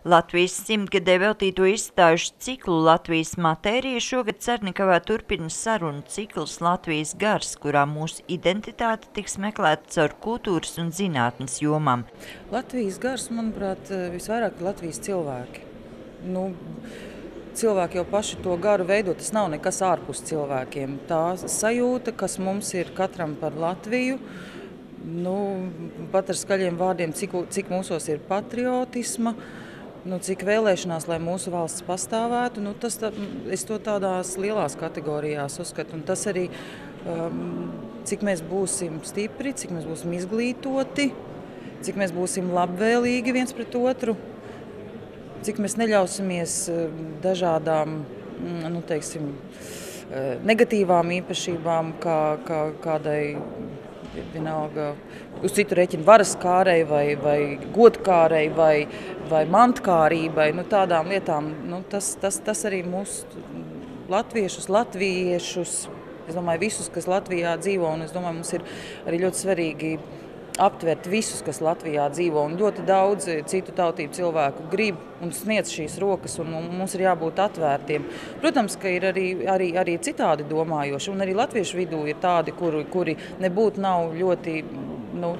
Latvijas 100-gadē veltīto izstāžu ciklu Latvijas matērija šogad Cernikavā turpina sarunu cikls Latvijas gars, kurā mūsu identitāte tiks meklēta caur kultūras un zinātnes jomām. Latvijas gars, manuprāt, visvairāk ir Latvijas cilvēki. Cilvēki jau paši to garu veido, tas nav nekas ārpus cilvēkiem. Tā sajūta, kas mums ir katram par Latviju, pat ar skaļiem vārdiem, cik mūsos ir patriotisma, cik vēlēšanās, lai mūsu valsts pastāvētu, es to tādās lielās kategorijās uzskatu. Un tas arī, cik mēs būsim stipri, cik mēs būsim izglītoti, cik mēs būsim labvēlīgi viens pret otru, cik mēs neļausimies dažādām, negatīvām īpašībām, kādai vienalga uz citu rēķinu varas kārei vai godkārei vai mantkārībai, tādām lietām. Tas arī mūsu latviešus, es domāju, visus, kas Latvijā dzīvo, un es domāju, mums ir arī ļoti svarīgi aptvert visus, kas Latvijā dzīvo, un ļoti daudz citu tautību cilvēku grib un sniedz šīs rokas, un mums ir jābūt atvērtiem. Protams, ka ir arī citādi domājoši, un arī latviešu vidū ir tādi, kuri nebūtu nav ļoti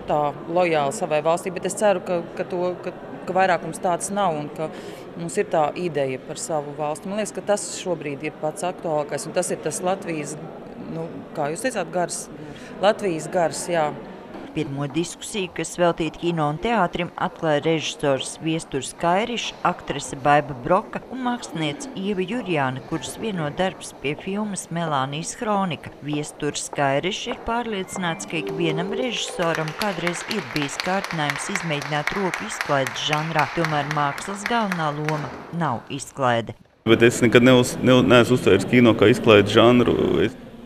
tā lojāli savai valstī, bet es ceru, ka vairākums tāds nav, un ka mums ir tā ideja par savu valsti. Man liekas, ka tas šobrīd ir pats aktuālākais, un tas ir tas Latvijas, kā jūs teicāt, gars. Latvijas gars, jā. Pirmo diskusiju, kas veltīta kino un teātrim, atklāja režisors Viesturs Kairišs, aktrise Baiba Broka un māksliniece Ieva Jurjāna, kuras vieno darbs pie filmas Melānijas Hronika. Viesturs Kairišs ir pārliecināts, ka ikvienam režisoram kādreiz ir bijis kārdinājums izmēģināt roku izklaides žanrā, tomēr mākslas galvenā loma nav izklaide. Bet es nekad neesmu uztvēris kino kā izklaides žanru.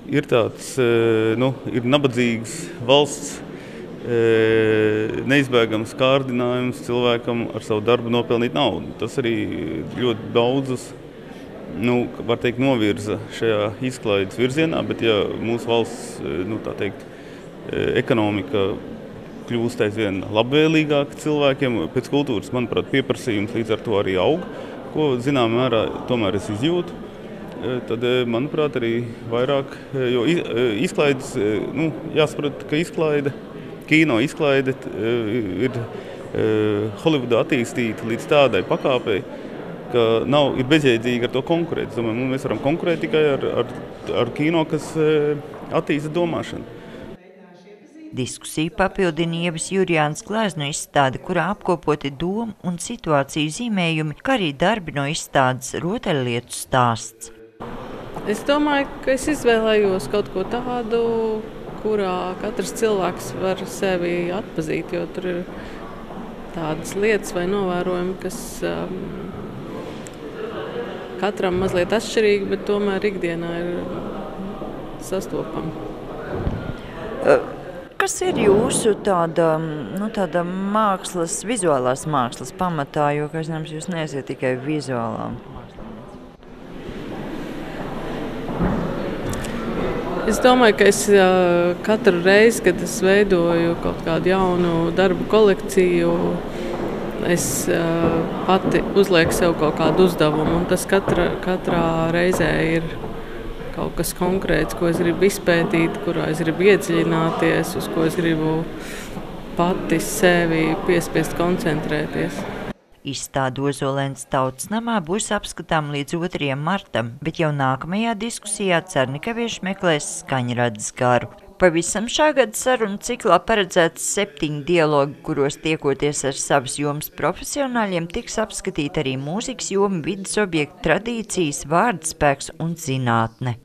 Ir tāds, ir nabadzīgs valsts, neizbēgams kārdinājums cilvēkam ar savu darbu nopelnīt naudu. Tas arī ļoti daudzus, var teikt, novirza šajā izklaides virzienā, bet ja mūsu valsts, ekonomika kļūst aizvien labvēlīgāk cilvēkiem, pēc kultūras, manuprāt, pieprasījums līdz ar to arī aug, ko zināmā mērā tomēr es izjūtu. Tad, manuprāt, arī vairāk, jo izklaides, jāsaprot, ka kino izklaide ir Holivudā attīstīta līdz tādai pakāpei, ka ir bezjēdzīgi ar to konkurēt. Es domāju, mēs varam konkurēt tikai ar kino, kas attīsta domāšanu. Diskusiju papildina Ievas Jurjānas gleznu izstāde, kurā apkopoti domu un situāciju zīmējumi, kā arī darbi no izstādes rotaļlietu stāsts. Es domāju, ka es izvēlējos kaut ko tādu, kurā katrs cilvēks var sevi atpazīt, jo tur ir tādas lietas vai novērojumi, kas katram mazliet atšķirīgi, bet tomēr ikdienā ir sastopami. Kas ir jūsu tāda mākslas, vizuālās mākslas pamatā, jo, kā es zinu, jūs neesiet tikai vizuālā? Es domāju, ka es katru reizi, kad es veidoju kaut kādu jaunu darbu kolekciju, es pati uzlieku sev kaut kādu uzdevumu, un tas katrā reizē ir kaut kas konkrēts, ko es gribu izpētīt, kurā es gribu iedziļināties, uz ko es gribu pati sevi piespiest koncentrēties. Izstāde Ozolēnas tautas namā būs apskatām līdz 2. martam, bet jau nākamajā diskusijā cernikavieši meklēs skaņradzes garu. Pavisam šā gada sarunu ciklā paredzēts 7 dialogi, kuros tiekoties ar savas jomas profesionāļiem tiks apskatīt arī mūzikas joma, vides objektu, tradīcijas, vārdspēks un zinātne.